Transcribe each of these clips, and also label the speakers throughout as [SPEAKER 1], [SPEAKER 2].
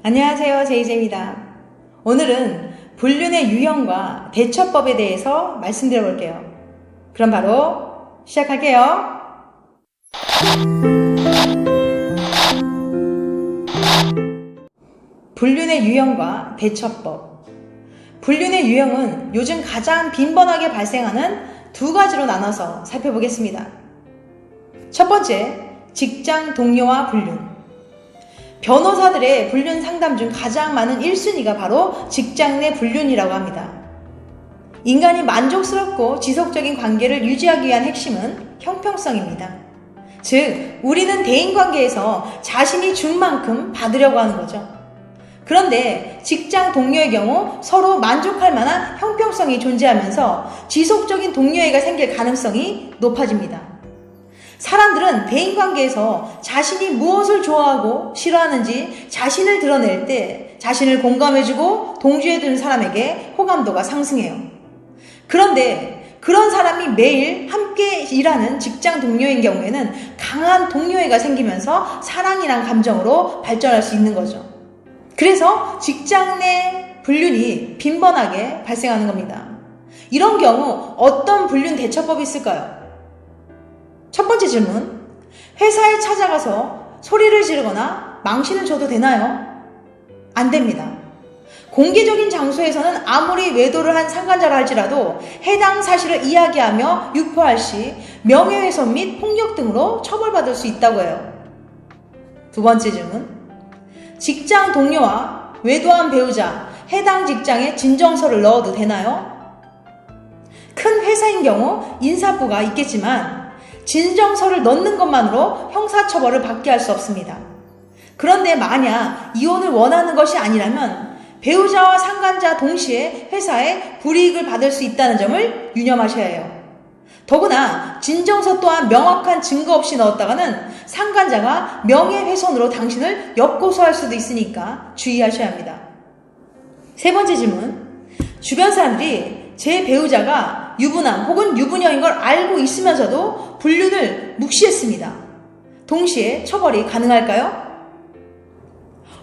[SPEAKER 1] 안녕하세요, 제이제입니다. 오늘은 불륜의 유형과 대처법에 대해서 말씀드려 볼게요. 그럼 바로 시작할게요. 불륜의 유형과 대처법. 불륜의 유형은 요즘 가장 빈번하게 발생하는 두 가지로 나눠서 살펴보겠습니다. 첫 번째, 직장 동료와 불륜. 변호사들의 불륜 상담 중 가장 많은 1순위가 바로 직장 내 불륜이라고 합니다. 인간이 만족스럽고 지속적인 관계를 유지하기 위한 핵심은 형평성입니다. 즉, 우리는 대인관계에서 자신이 준 만큼 받으려고 하는 거죠. 그런데 직장 동료의 경우 서로 만족할 만한 형평성이 존재하면서 지속적인 동료애가 생길 가능성이 높아집니다. 사람들은 대인관계에서 자신이 무엇을 좋아하고 싫어하는지 자신을 드러낼 때 자신을 공감해주고 동조해주는 사람에게 호감도가 상승해요. 그런데 그런 사람이 매일 함께 일하는 직장 동료인 경우에는 강한 동료애가 생기면서 사랑이란 감정으로 발전할 수 있는 거죠. 그래서 직장 내 불륜이 빈번하게 발생하는 겁니다. 이런 경우 어떤 불륜 대처법이 있을까요? 첫 번째 질문, 회사에 찾아가서 소리를 지르거나 망신을 줘도 되나요? 안 됩니다. 공개적인 장소에서는 아무리 외도를 한 상간자라 할지라도 해당 사실을 이야기하며 유포할 시 명예훼손 및 폭력 등으로 처벌받을 수 있다고 해요. 두 번째 질문, 직장 동료와 외도한 배우자, 해당 직장에 진정서를 넣어도 되나요? 큰 회사인 경우 인사부가 있겠지만 진정서를 넣는 것만으로 형사처벌을 받게 할 수 없습니다. 그런데 만약 이혼을 원하는 것이 아니라면 배우자와 상간자 동시에 회사에 불이익을 받을 수 있다는 점을 유념하셔야 해요. 더구나 진정서 또한 명확한 증거 없이 넣었다가는 상간자가 명예훼손으로 당신을 역고소할 수도 있으니까 주의하셔야 합니다. 세 번째 질문, 주변 사람들이 제 배우자가 유부남 혹은 유부녀인 걸 알고 있으면서도 불륜을 묵시했습니다. 동시에 처벌이 가능할까요?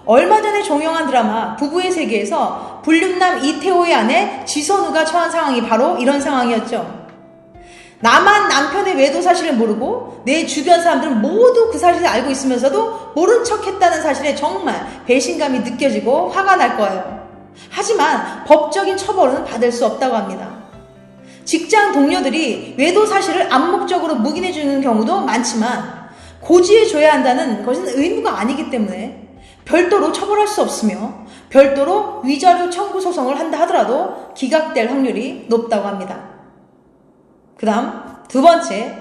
[SPEAKER 1] 얼마 전에 종영한 드라마 부부의 세계에서 불륜남 이태호의 아내 지선우가 처한 상황이 바로 이런 상황이었죠. 나만 남편의 외도 사실을 모르고 내 주변 사람들은 모두 그 사실을 알고 있으면서도 모른 척했다는 사실에 정말 배신감이 느껴지고 화가 날 거예요. 하지만 법적인 처벌은 받을 수 없다고 합니다. 직장 동료들이 외도 사실을 암묵적으로 묵인해주는 경우도 많지만 고지해줘야 한다는 것은 의무가 아니기 때문에 별도로 처벌할 수 없으며 별도로 위자료 청구 소송을 한다 하더라도 기각될 확률이 높다고 합니다. 그 다음 두 번째,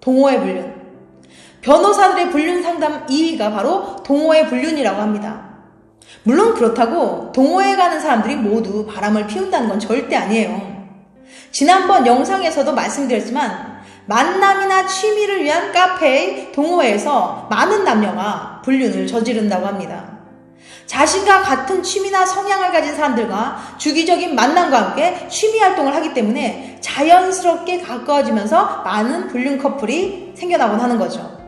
[SPEAKER 1] 동호회 불륜. 변호사들의 불륜 상담 2위가 바로 동호회 불륜이라고 합니다. 물론 그렇다고 동호회 가는 사람들이 모두 바람을 피운다는 건 절대 아니에요. 지난번 영상에서도 말씀드렸지만 만남이나 취미를 위한 카페, 동호회에서 많은 남녀가 불륜을 저지른다고 합니다. 자신과 같은 취미나 성향을 가진 사람들과 주기적인 만남과 함께 취미 활동을 하기 때문에 자연스럽게 가까워지면서 많은 불륜 커플이 생겨나곤 하는 거죠.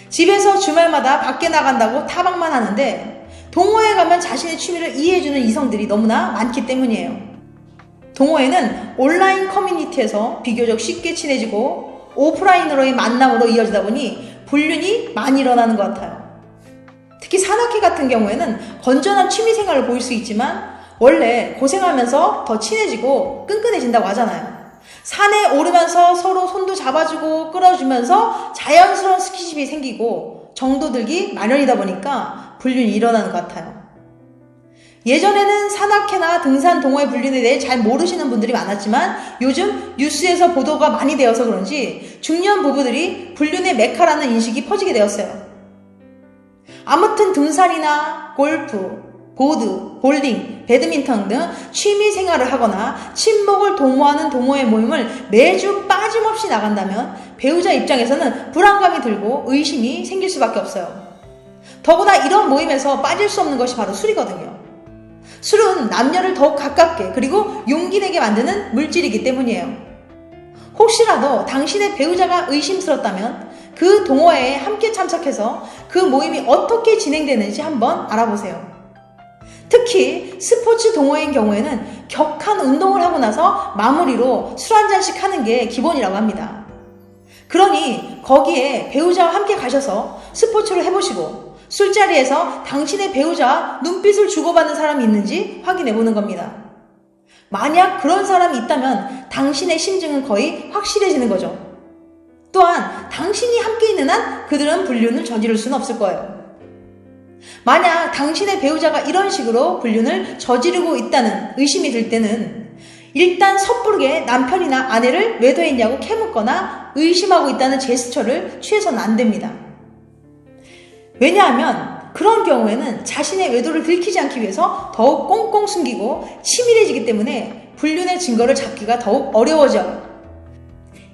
[SPEAKER 1] 집에서 주말마다 밖에 나간다고 타박만 하는데 동호회 가면 자신의 취미를 이해해주는 이성들이 너무나 많기 때문이에요. 동호회는 온라인 커뮤니티에서 비교적 쉽게 친해지고 오프라인으로의 만남으로 이어지다 보니 불륜이 많이 일어나는 것 같아요. 특히 산악회 같은 경우에는 건전한 취미생활을 보일 수 있지만 원래 고생하면서 더 친해지고 끈끈해진다고 하잖아요. 산에 오르면서 서로 손도 잡아주고 끌어주면서 자연스러운 스킨십이 생기고 정도 들기 마련이다 보니까 불륜이 일어나는 것 같아요. 예전에는 산악회나 등산 동호회 불륜에 대해 잘 모르시는 분들이 많았지만 요즘 뉴스에서 보도가 많이 되어서 그런지 중년 부부들이 불륜의 메카라는 인식이 퍼지게 되었어요. 아무튼 등산이나 골프, 보드, 볼링, 배드민턴 등 취미 생활을 하거나 친목을 도모하는 동호회 모임을 매주 빠짐없이 나간다면 배우자 입장에서는 불안감이 들고 의심이 생길 수밖에 없어요. 더구나 이런 모임에서 빠질 수 없는 것이 바로 술이거든요. 술은 남녀를 더욱 가깝게 그리고 용기 내게 만드는 물질이기 때문이에요. 혹시라도 당신의 배우자가 의심스럽다면 그 동호회에 함께 참석해서 그 모임이 어떻게 진행되는지 한번 알아보세요. 특히 스포츠 동호회인 경우에는 격한 운동을 하고 나서 마무리로 술 한잔씩 하는 게 기본이라고 합니다. 그러니 거기에 배우자와 함께 가셔서 스포츠를 해보시고 술자리에서 당신의 배우자와 눈빛을 주고받는 사람이 있는지 확인해 보는 겁니다. 만약 그런 사람이 있다면 당신의 심증은 거의 확실해지는 거죠. 또한 당신이 함께 있는 한 그들은 불륜을 저지를 수는 없을 거예요. 만약 당신의 배우자가 이런 식으로 불륜을 저지르고 있다는 의심이 들 때는 일단 섣부르게 남편이나 아내를 외도했냐고 캐묻거나 의심하고 있다는 제스처를 취해서는 안 됩니다. 왜냐하면 그런 경우에는 자신의 외도를 들키지 않기 위해서 더욱 꽁꽁 숨기고 치밀해지기 때문에 불륜의 증거를 잡기가 더욱 어려워져요.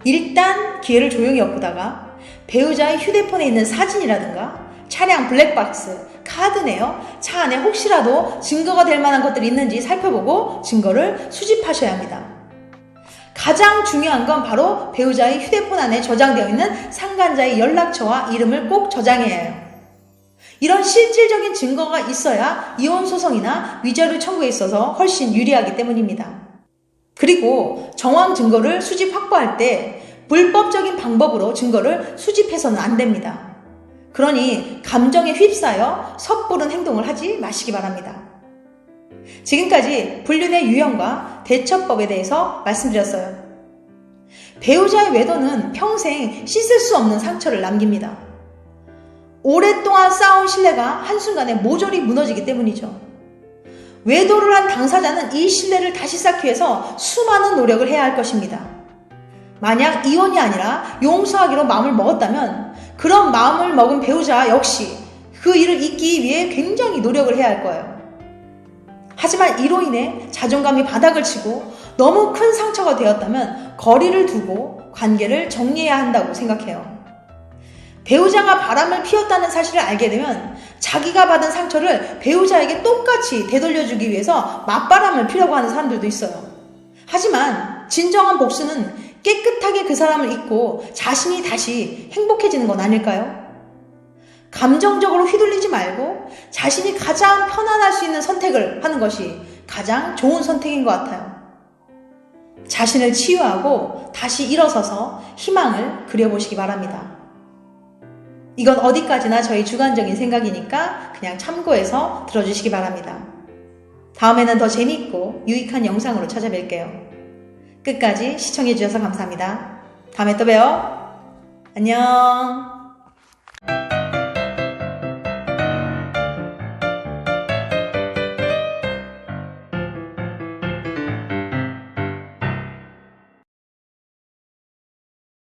[SPEAKER 1] 일단 기회를 조용히 엿보다가 배우자의 휴대폰에 있는 사진이라든가 차량 블랙박스, 카드네요. 차 안에 혹시라도 증거가 될 만한 것들이 있는지 살펴보고 증거를 수집하셔야 합니다. 가장 중요한 건 바로 배우자의 휴대폰 안에 저장되어 있는 상간자의 연락처와 이름을 꼭 저장해야 해요. 이런 실질적인 증거가 있어야 이혼 소송이나 위자료 청구에 있어서 훨씬 유리하기 때문입니다. 그리고 정황 증거를 수집 확보할 때 불법적인 방법으로 증거를 수집해서는 안 됩니다. 그러니 감정에 휩싸여 섣부른 행동을 하지 마시기 바랍니다. 지금까지 불륜의 유형과 대처법에 대해서 말씀드렸어요. 배우자의 외도는 평생 씻을 수 없는 상처를 남깁니다. 오랫동안 쌓아온 신뢰가 한순간에 모조리 무너지기 때문이죠. 외도를 한 당사자는 이 신뢰를 다시 쌓기 위해서 수많은 노력을 해야 할 것입니다. 만약 이혼이 아니라 용서하기로 마음을 먹었다면 그런 마음을 먹은 배우자 역시 그 일을 잊기 위해 굉장히 노력을 해야 할 거예요. 하지만 이로 인해 자존감이 바닥을 치고 너무 큰 상처가 되었다면 거리를 두고 관계를 정리해야 한다고 생각해요. 배우자가 바람을 피웠다는 사실을 알게 되면 자기가 받은 상처를 배우자에게 똑같이 되돌려주기 위해서 맞바람을 피려고 하는 사람들도 있어요. 하지만 진정한 복수는 깨끗하게 그 사람을 잊고 자신이 다시 행복해지는 건 아닐까요? 감정적으로 휘둘리지 말고 자신이 가장 편안할 수 있는 선택을 하는 것이 가장 좋은 선택인 것 같아요. 자신을 치유하고 다시 일어서서 희망을 그려보시기 바랍니다. 이건 어디까지나 저희 주관적인 생각이니까 그냥 참고해서 들어주시기 바랍니다. 다음에는 더 재미있고 유익한 영상으로 찾아뵐게요. 끝까지 시청해주셔서 감사합니다. 다음에 또 봬요. 안녕.